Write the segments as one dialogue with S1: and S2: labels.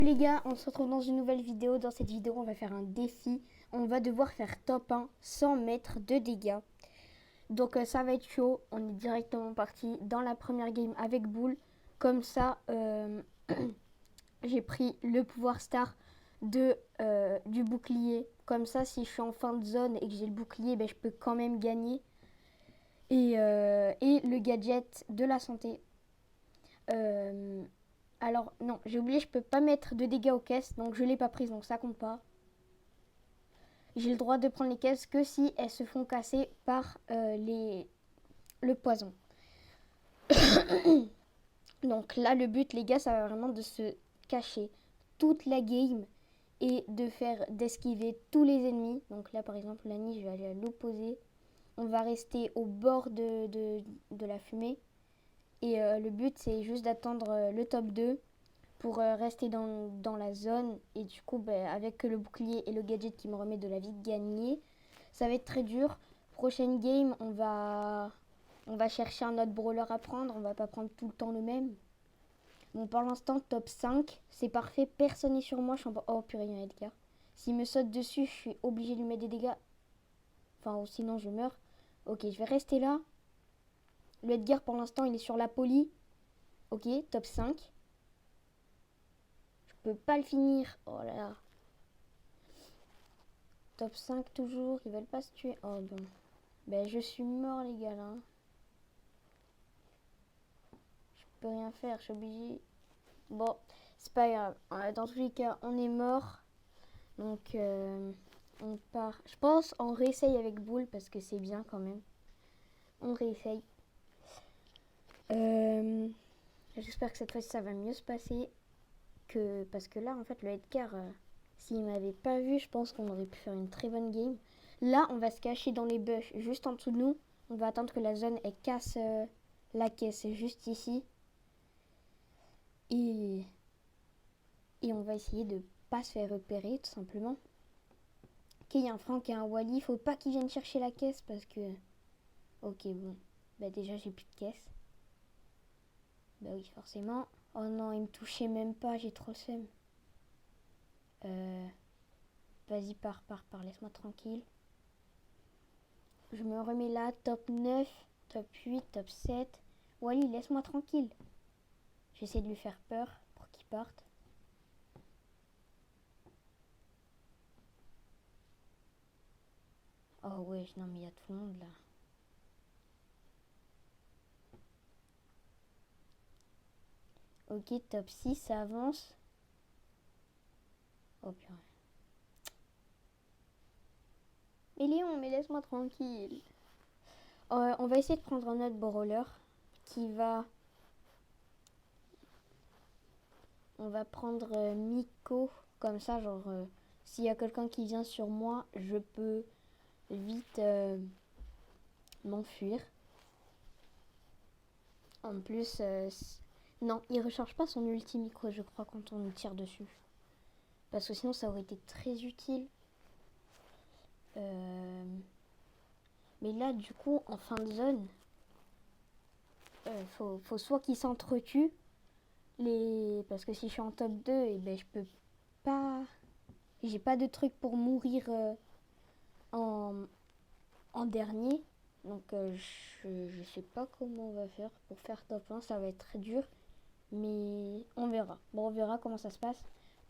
S1: Les gars, on se retrouve dans une nouvelle vidéo. Dans cette vidéo, on va faire un défi. On va devoir faire top 1 sans mettre de dégâts. Donc ça va être chaud. On est directement parti dans la première game avec Bull. Comme ça, j'ai pris le pouvoir star du bouclier. Comme ça, si je suis en fin de zone et que j'ai le bouclier, je peux quand même gagner. Et le gadget de la santé. Alors, non, j'ai oublié, je peux pas mettre de dégâts aux caisses, donc je l'ai pas prise, donc ça compte pas. J'ai le droit de prendre les caisses que si elles se font casser par le poison. Donc là, le but, les gars, ça va vraiment de se cacher toute la game et d'esquiver tous les ennemis. Donc là, par exemple, Lani, je vais aller à l'opposé. On va rester au bord de la fumée. Et le but, c'est juste d'attendre le top 2 pour rester dans la zone. Et du coup, avec le bouclier et le gadget qui me remet de la vie, gagner. Ça va être très dur. Prochaine game, on va chercher un autre brawler à prendre. On va pas prendre tout le temps le même. Bon, pour l'instant, top 5. C'est parfait. Personne n'est sur moi. Je suis en... Oh purée, il y a Edgar. S'il me saute dessus, je suis obligé de lui mettre des dégâts. Enfin, sinon je meurs. Ok, je vais rester là. Le Edgar, pour l'instant, il est sur la poly. Ok, top 5. Je peux pas le finir. Oh là là. Top 5 toujours. Ils veulent pas se tuer. Oh bon. Je suis mort, les gars, là. Je peux rien faire. Je suis obligé. Bon, c'est pas grave. Dans tous les cas, on est mort. Donc, on part. Je pense on réessaye avec Bull parce que c'est bien quand même. On réessaye. J'espère que cette fois-ci ça va mieux se passer. Parce que là, en fait, le Edgar, s'il m'avait pas vu, je pense qu'on aurait pu faire une très bonne game. Là, on va se cacher dans les bush juste en dessous de nous. On va attendre que la zone elle casse la caisse juste ici. Et on va essayer de pas se faire repérer tout simplement. Ok, il y a un Franck et un Wally. Faut pas qu'ils viennent chercher la caisse parce que... Ok, bon. Déjà, j'ai plus de caisse. Oui, forcément. Oh non, il me touchait même pas. J'ai trop seum. Vas-y, pars. Laisse-moi tranquille. Je me remets là. Top 9, top 8, top 7. Wally, laisse-moi tranquille. J'essaie de lui faire peur pour qu'il parte. Oh ouais, non mais il y a tout le monde là. Ok, top 6, ça avance. Oh purée. Mais Léon, mais laisse-moi tranquille. On va essayer de prendre un autre brawler qui va... On va prendre Miko. Comme ça, genre, s'il y a quelqu'un qui vient sur moi, je peux vite m'enfuir. En plus, non, il recharge pas son ulti Miko, je crois, quand on nous tire dessus. Parce que sinon, ça aurait été très utile. Mais là, du coup, en fin de zone, faut soit qu'ils s'entretuent, parce que si je suis en top 2, je peux pas... J'ai pas de truc pour mourir en dernier. Donc je sais pas comment on va faire pour faire top 1. Ça va être très dur. Mais on verra. Bon, on verra comment ça se passe.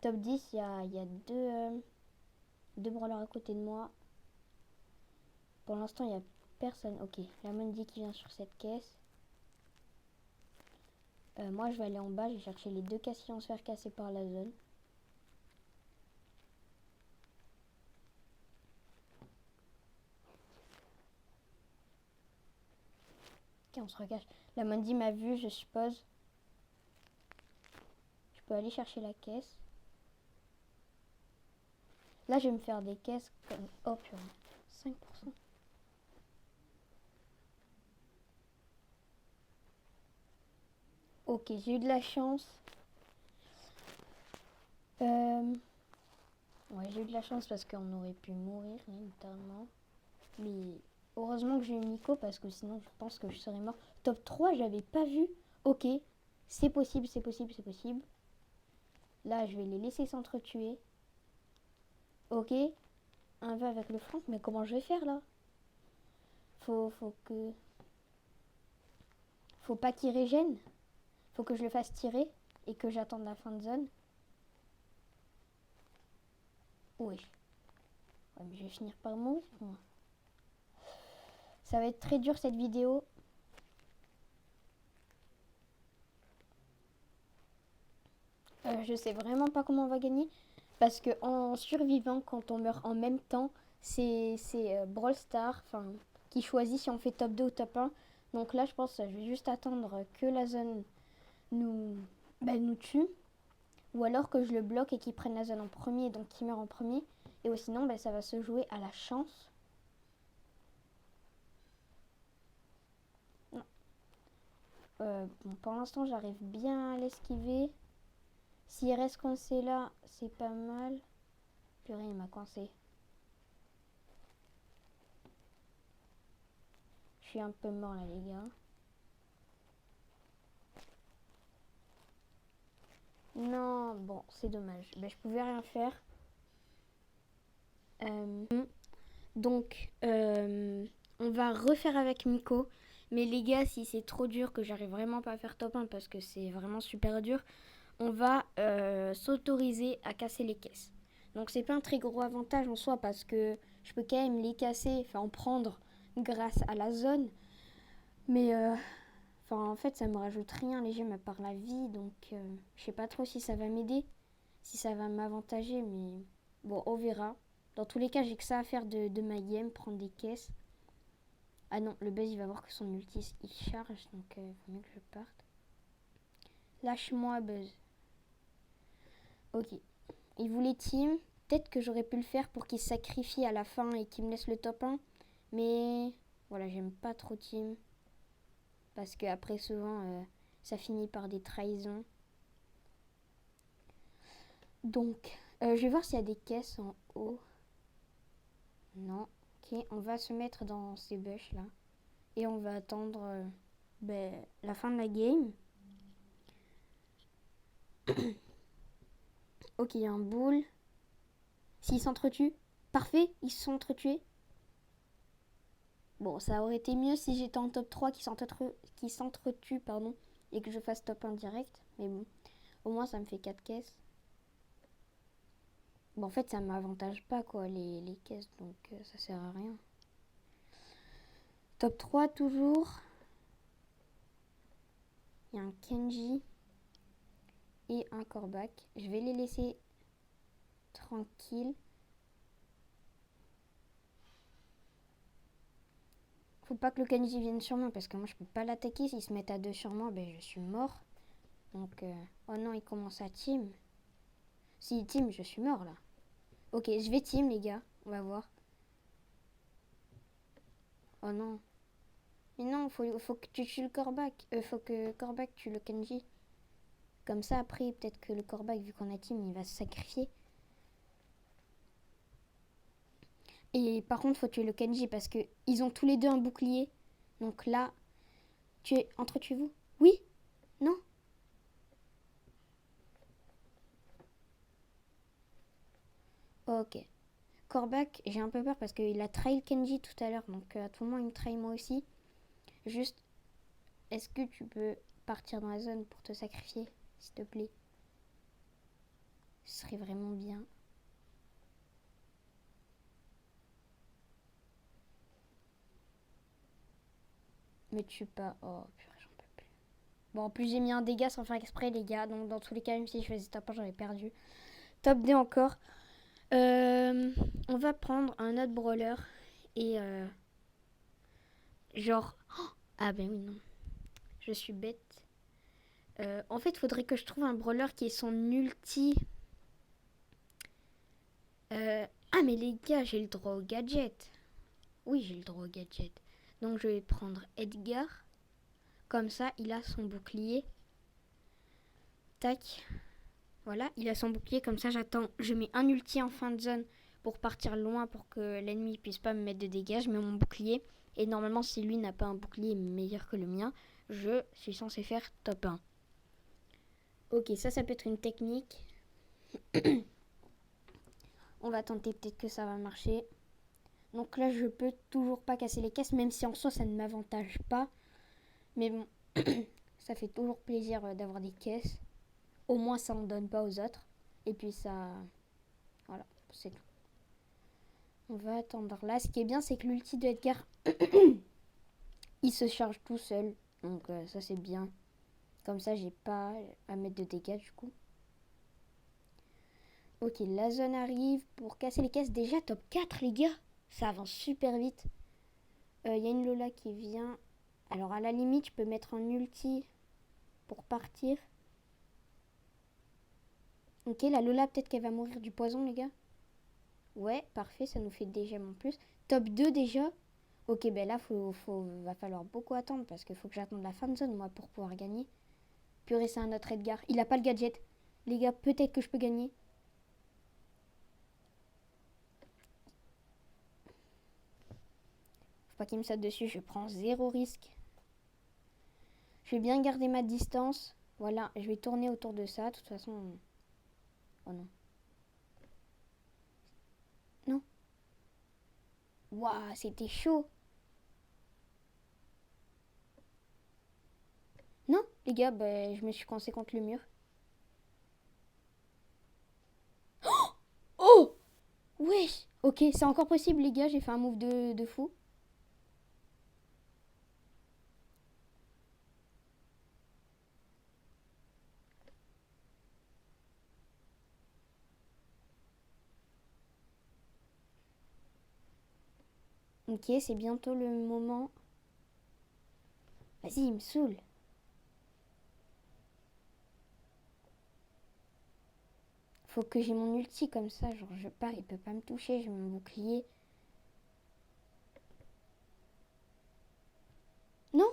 S1: Top 10, il y a deux brawlers à côté de moi. Pour l'instant, il n'y a personne. Ok, la Mandy qui vient sur cette caisse. Moi, je vais aller en bas. Je vais chercher les deux caisses qui vont se faire casser par la zone. Ok, on se recache. La Mandy m'a vu, je suppose. Je peux aller chercher la caisse. Là, je vais me faire des caisses comme... Oh, purée. 5%. Ok, j'ai eu de la chance. Ouais, j'ai eu de la chance parce qu'on aurait pu mourir, littéralement. Mais heureusement que j'ai eu Miko parce que sinon, je pense que je serais mort. Top 3, j'avais pas vu. Ok, c'est possible. Là, je vais les laisser s'entretuer. Ok. Un va avec le flanc. Mais comment je vais faire là? Faut pas qu'il régène. Faut que je le fasse tirer et que j'attende la fin de zone. Oui. Ouais, mais je vais finir par mourir, moi. Ça va être très dur cette vidéo. Je sais vraiment pas comment on va gagner. Parce que en survivant, quand on meurt en même temps, c'est Brawl Stars qui choisit si on fait top 2 ou top 1. Donc là, je pense que je vais juste attendre que la zone nous tue. Ou alors que je le bloque et qu'il prenne la zone en premier, donc qu'il meurt en premier. Et sinon, ça va se jouer à la chance. Non. Bon, pour l'instant, j'arrive bien à l'esquiver. S'il reste coincé là, c'est pas mal. Purée, il m'a coincé. Je suis un peu mort là, les gars. Non, bon, c'est dommage. Je pouvais rien faire. Donc, on va refaire avec Miko. Mais les gars, si c'est trop dur, que j'arrive vraiment pas à faire top 1 parce que c'est vraiment super dur, on va s'autoriser à casser les caisses. Donc c'est pas un très gros avantage en soi parce que je peux quand même les casser, en prendre grâce à la zone. Mais en fait ça me rajoute rien les gemmes à part la vie. Donc je sais pas trop si ça va m'aider, si ça va m'avantager. Mais bon, on verra. Dans tous les cas, j'ai que ça à faire de ma game, prendre des caisses. Ah non, le Buzz il va voir que son ulti il charge, donc il faut mieux que je parte. Lâche-moi Buzz. Ok. Il voulait team. Peut-être que j'aurais pu le faire pour qu'il se sacrifie à la fin et qu'il me laisse le top 1. Mais voilà, j'aime pas trop team. Parce qu'après souvent, ça finit par des trahisons. Donc, je vais voir s'il y a des caisses en haut. Non. Ok, on va se mettre dans ces bush là. Et on va attendre la fin de la game. Ok, il y a un boule. S'ils s'entretuent, parfait, ils se sont entretués. Bon, ça aurait été mieux si j'étais en top 3 qui s'entretue, et que je fasse top 1 direct. Mais bon, au moins ça me fait 4 caisses. Bon, en fait, ça m'avantage pas, quoi, les caisses, donc ça sert à rien. Top 3 toujours. Il y a un Kenji et un Kor'bak. Je vais les laisser tranquilles. Faut pas que le Kenji vienne sur moi parce que moi je peux pas l'attaquer. S'ils se mettent à deux sur moi, je suis mort. Donc, oh non, il commence à team. S'il team, je suis mort là. Ok, je vais team les gars, on va voir. Oh non. Mais non, faut que tu tues le Kor'bak. Faut que Kor'bak tue le Kenji. Comme ça, après, peut-être que le Kor'bak, vu qu'on a team, il va se sacrifier. Et par contre, faut tuer le Kenji parce que ils ont tous les deux un bouclier. Donc là, entretuez-vous. Oui? Non? Ok. Kor'bak, j'ai un peu peur parce qu'il a trahi le Kenji tout à l'heure. Donc à tout moment, il me trahit moi aussi. Juste, est-ce que tu peux partir dans la zone pour te sacrifier, s'il te plaît? Ce serait vraiment bien. Me tue pas. Oh, purée, j'en peux plus. Bon, en plus, j'ai mis un dégât sans faire exprès, les gars. Donc, dans tous les cas, même si je faisais top 1, j'aurais perdu. Top D encore. On va prendre un autre brawler. Et genre... Oh, ah ben oui, non. Je suis bête. En fait, il faudrait que je trouve un brawler qui ait son ulti. Ah, mais les gars, j'ai le droit au gadget. Oui, j'ai le droit au gadget. Donc, je vais prendre Edgar. Comme ça, il a son bouclier. Tac. Voilà, il a son bouclier. Comme ça, j'attends. Je mets un ulti en fin de zone pour partir loin pour que l'ennemi puisse pas me mettre de dégâts. Je mets mon bouclier. Et normalement, si lui n'a pas un bouclier meilleur que le mien, je suis censé faire top 1. Ok, ça peut être une technique. On va tenter, peut-être que ça va marcher. Donc là, je peux toujours pas casser les caisses, même si en soi, ça ne m'avantage pas. Mais bon, ça fait toujours plaisir d'avoir des caisses. Au moins, ça en donne pas aux autres. Et puis ça... Voilà, c'est tout. On va attendre là. Ce qui est bien, c'est que l'ulti de Edgar, il se charge tout seul. Donc ça, c'est bien. Comme ça, j'ai pas à mettre de dégâts du coup. Ok, la zone arrive pour casser les caisses. Déjà, top 4, les gars. Ça avance super vite. Il y a une Lola qui vient. Alors, à la limite, je peux mettre un ulti pour partir. Ok, la Lola, peut-être qu'elle va mourir du poison, les gars. Ouais, parfait, ça nous fait des gemmes en plus. Top 2 déjà. Ok, ben là, va falloir beaucoup attendre parce qu'il faut que j'attende la fin de zone, moi, pour pouvoir gagner. Purée, c'est un autre Edgar. Il a pas le gadget. Les gars, peut-être que je peux gagner. Faut pas qu'il me saute dessus, je prends zéro risque. Je vais bien garder ma distance. Voilà, je vais tourner autour de ça. De toute façon... Oh non. Non. Waouh, c'était chaud. Non, les gars, ben, je me suis coincé contre le mur. Oh! Wesh! Ok, c'est encore possible, les gars, j'ai fait un move de fou. Ok, c'est bientôt le moment. Vas-y, il me saoule. Faut que j'ai mon ulti comme ça, genre je pars, il peut pas me toucher, j'ai mon bouclier. Non?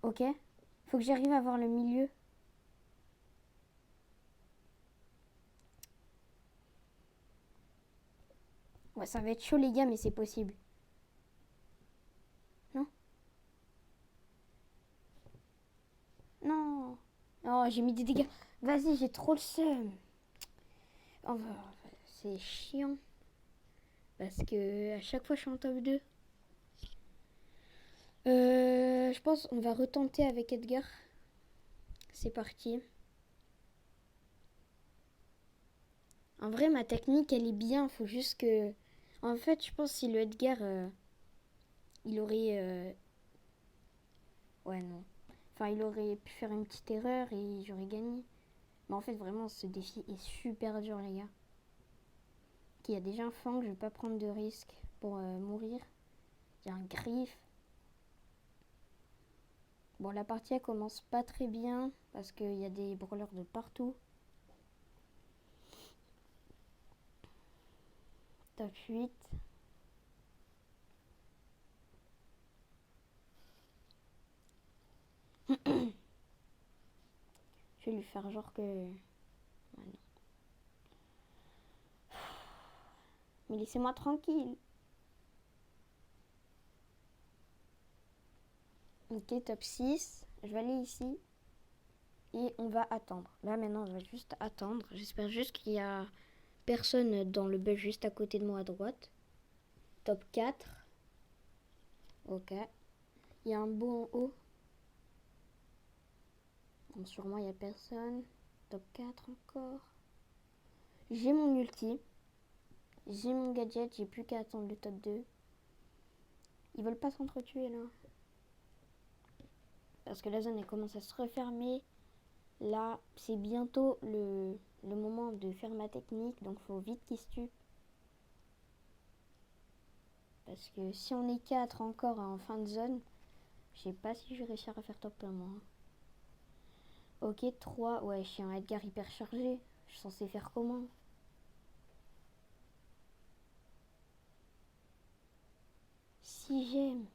S1: Ok. Faut que j'arrive à voir le milieu. Ouais, ça va être chaud les gars, mais c'est possible. Non? Non. Oh, j'ai mis des dégâts. Vas-y, j'ai trop le seum. Oh, c'est chiant. Parce que à chaque fois, je suis en top 2. Je pense qu'on va retenter avec Edgar. C'est parti. En vrai, ma technique, elle est bien. Faut juste que... En fait, je pense si le Edgar, il aurait... Ouais, non. Enfin, il aurait pu faire une petite erreur et j'aurais gagné. Mais en fait, vraiment, ce défi est super dur, les gars. Il y a déjà un fang, je vais pas prendre de risque pour mourir. Il y a un griffe. Bon, la partie, elle commence pas très bien parce qu'il y a des brûleurs de partout. Top 8. Je vais lui faire genre que... Ouais, non. Mais laissez-moi tranquille. Ok, top 6. Je vais aller ici. Et on va attendre. Là, maintenant, on va juste attendre. J'espère juste qu'il y a personne dans le bush juste à côté de moi à droite. Top 4. Ok. Il y a un beau en haut. Bon, sur moi, il n'y a personne. Top 4 encore. J'ai mon ulti. J'ai mon gadget. J'ai plus qu'à attendre le top 2. Ils veulent pas s'entretuer là. Parce que la zone elle commence à se refermer. Là, c'est bientôt le moment de faire ma technique. Donc faut vite qu'ils se tuent. Parce que si on est 4 encore en fin de zone, je sais pas si je vais réussir à faire top 1 moi. Ok, 3. Ouais, je suis un Edgar hyper chargé. Je suis censé faire comment? Si j'aime.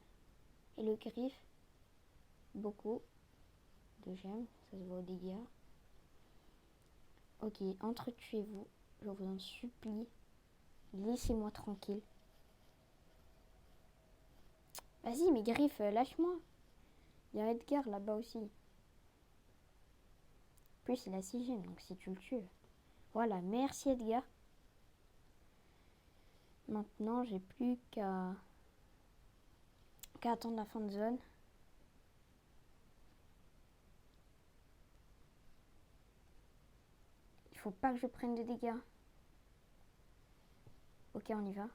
S1: Et le griffe. Beaucoup de gemmes. Ça se voit aux dégâts. Ok, entretuez-vous. Je vous en supplie. Laissez-moi tranquille. Vas-y, mais griffe, lâche-moi. Il y a Edgar là-bas aussi. plus, il a 6 gemmes, donc si tu le tues... Voilà, merci Edgar. Maintenant, j'ai plus qu'à attendre la fin de zone. Il faut pas que je prenne de dégâts. Ok, on y va.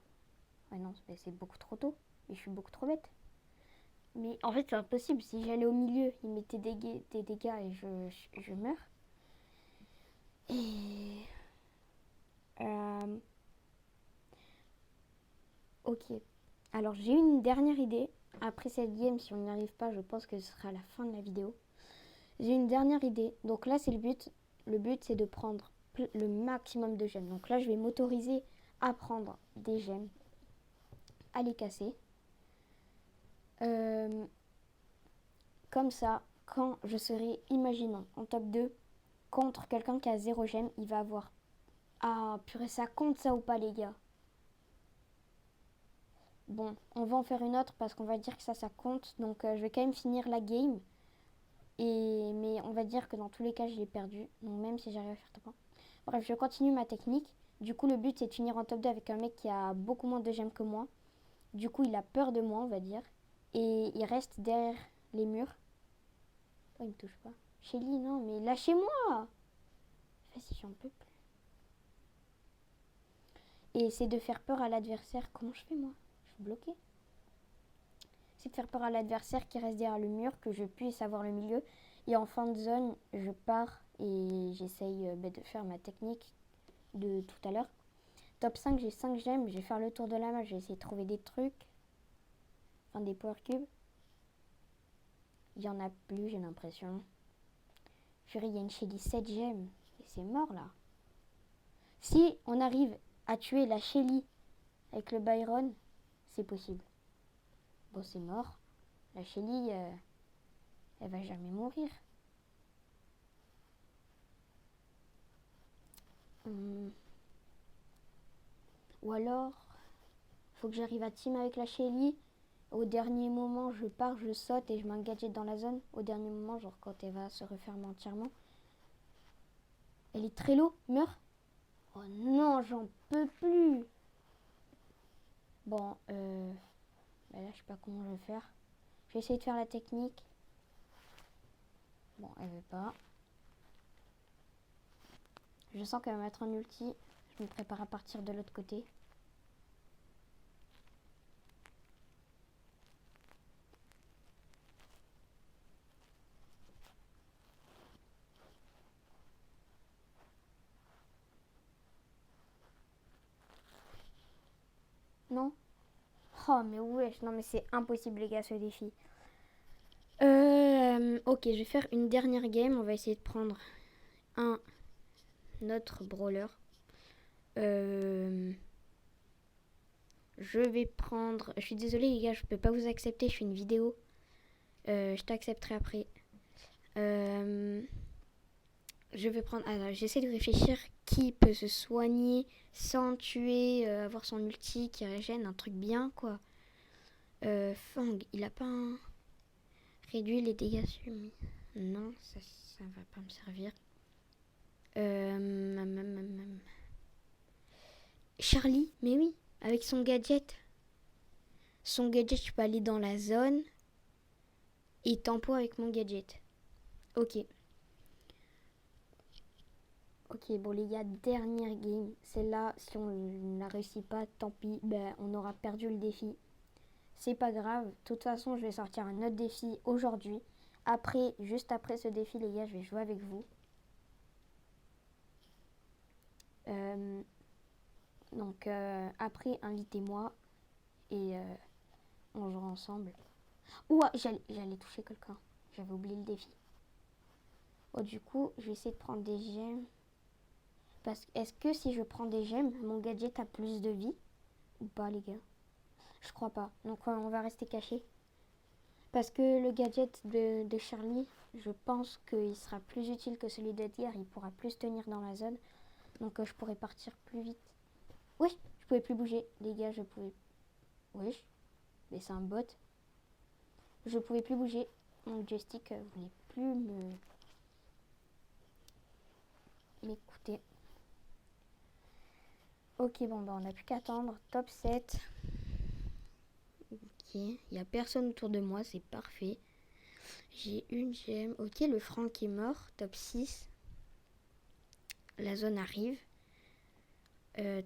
S1: Ouais, non, c'est beaucoup trop tôt. Et je suis beaucoup trop bête. Mais en fait, c'est impossible. Si j'allais au milieu, il mettait des dégâts et je meurs. Et... ok. Alors, j'ai une dernière idée. Après cette game, si on n'y arrive pas, je pense que ce sera la fin de la vidéo. J'ai une dernière idée. Donc là, c'est le but. Le but, c'est de prendre le maximum de gemmes. Donc là, je vais m'autoriser à prendre des gemmes, à les casser. Comme ça, quand je serai, imaginons, en top 2, contre quelqu'un qui a 0 gemme, il va avoir... Ah, purée, ça compte ça ou pas, les gars? Bon, on va en faire une autre parce qu'on va dire que ça compte. Donc, je vais quand même finir la game. Mais on va dire que dans tous les cas, je l'ai perdu. Donc, même si j'arrive à faire top 1. Bref, je continue ma technique. Du coup, le but, c'est de finir en top 2 avec un mec qui a beaucoup moins de gemmes que moi. Du coup, il a peur de moi, on va dire. Et il reste derrière les murs. Oh, il me touche pas. Shelly, non, mais lâchez-moi! Vas-y, j'en peux plus. Et c'est de faire peur à l'adversaire. Comment je fais, moi? Je suis bloquée. C'est de faire peur à l'adversaire qui reste derrière le mur, que je puisse avoir le milieu. Et en fin de zone, je pars et j'essaye de faire ma technique de tout à l'heure. Top 5, j'ai 5 gemmes. Je vais faire le tour de la map. Je vais essayer de trouver des trucs. Enfin, des power cubes. Il n'y en a plus, j'ai l'impression. Purée, il y a une Shelly 7 gemmes. Et c'est mort, là. Si on arrive à tuer la Shelly avec le Byron, c'est possible. Bon, c'est mort. La Shelly, elle va jamais mourir. Ou alors, faut que j'arrive à team avec la Shelly. Au dernier moment, je pars, je saute et je mets un gadget dans la zone. Au dernier moment, genre quand elle va se refermer entièrement. Elle est très low, meurt. Oh non, j'en peux plus. Bon, bah là, je sais pas comment je vais faire. Je vais essayer de faire la technique. Bon, elle veut pas. Je sens qu'elle va mettre un ulti. Je me prépare à partir de l'autre côté. Non? Oh, mais wesh, non, mais c'est impossible, les gars, ce défi. Ok, je vais faire une dernière game. On va essayer de prendre un autre brawler. Je vais prendre... Je suis désolée, les gars, je peux pas vous accepter. Je fais une vidéo. Je t'accepterai après. Je vais prendre... Alors, j'essaie de réfléchir qui peut se soigner sans tuer, avoir son ulti qui régène, un truc bien, quoi. Fang, il a pas un... Réduit les dégâts subis. Non, ça va pas me servir. Charlie, mais oui, avec son gadget. Son gadget, je peux aller dans la zone et tempo avec mon gadget. Ok. Ok, bon les gars, dernière game. Celle-là, si on ne la réussit pas, tant pis, ben, on aura perdu le défi. C'est pas grave. De toute façon, je vais sortir un autre défi aujourd'hui. Après, juste après ce défi, les gars, je vais jouer avec vous. Donc, après, invitez-moi et on jouera ensemble. Ouah, j'allais toucher quelqu'un. J'avais oublié le défi. Oh, du coup, je vais essayer de prendre des gemmes. Parce que, est-ce que si je prends des gemmes, mon gadget a plus de vie? Ou pas, les gars? Je crois pas. Donc, on va rester caché. Parce que le gadget de Charlie, je pense qu'il sera plus utile que celui d'Edgar. Il pourra plus tenir dans la zone. Donc, je pourrai partir plus vite. Oui, je pouvais plus bouger. Les gars, je pouvais... Oui, mais c'est un bot. Je pouvais plus bouger. Mon joystick voulait plus me... m'écouter. Ok, bon, bah, on n'a plus qu'à attendre. Top 7. Ok, il n'y a personne autour de moi, c'est parfait. J'ai une gemme. Ok, le Franck est mort. Top 6. La zone arrive.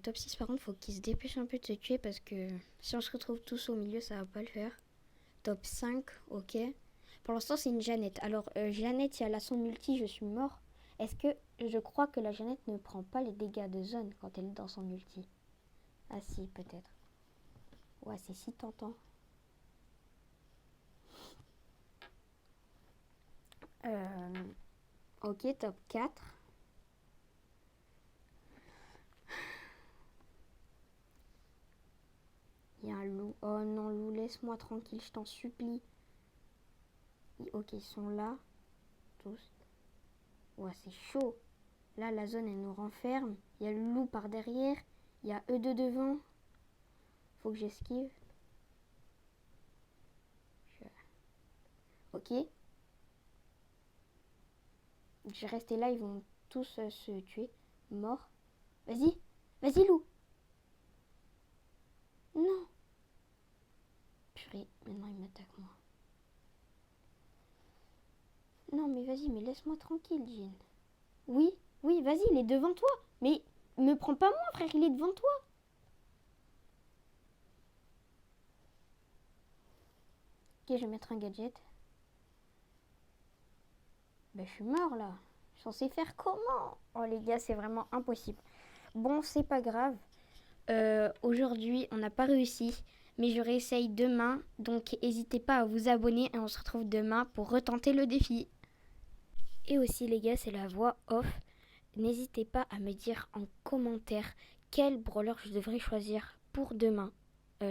S1: Top 6, par contre, faut qu'il se dépêche un peu de se tuer parce que si on se retrouve tous au milieu, ça va pas le faire. Top 5, ok. Pour l'instant, c'est une Jeannette. Alors, Jeannette, si elle a son ulti, je suis mort. Est-ce que je crois que la Jeannette ne prend pas les dégâts de zone quand elle est dans son ulti? Ah si, peut-être. Ouais, c'est si tentant. Ok, top 4. Il y a un loup. Oh non, loup, laisse-moi tranquille, je t'en supplie. Ok, ils sont là. Tous. Ouais, c'est chaud. Là, la zone, elle nous renferme. Il y a le loup par derrière. Il y a eux deux devant. Faut que j'esquive. Ok. Je vais rester là, ils vont tous se tuer. Mort. Vas-y. Vas-y, loup. Non. Purée, maintenant il m'attaque moi. Non, mais vas-y, mais laisse-moi tranquille, Jean. Oui, oui, vas-y, il est devant toi. Mais me prends pas moi, frère, il est devant toi. Ok, je vais mettre un gadget. Ben, je suis mort là. Je suis censé faire comment? Oh les gars, c'est vraiment impossible. Bon, c'est pas grave. Aujourd'hui, on n'a pas réussi. Mais je réessaye demain. Donc, n'hésitez pas à vous abonner et on se retrouve demain pour retenter le défi. Et aussi, les gars, c'est la voix off. N'hésitez pas à me dire en commentaire quel brawler je devrais choisir pour demain.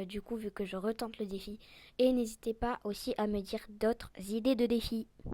S1: Du coup, vu que je retente le défi. Et n'hésitez pas aussi à me dire d'autres idées de défis.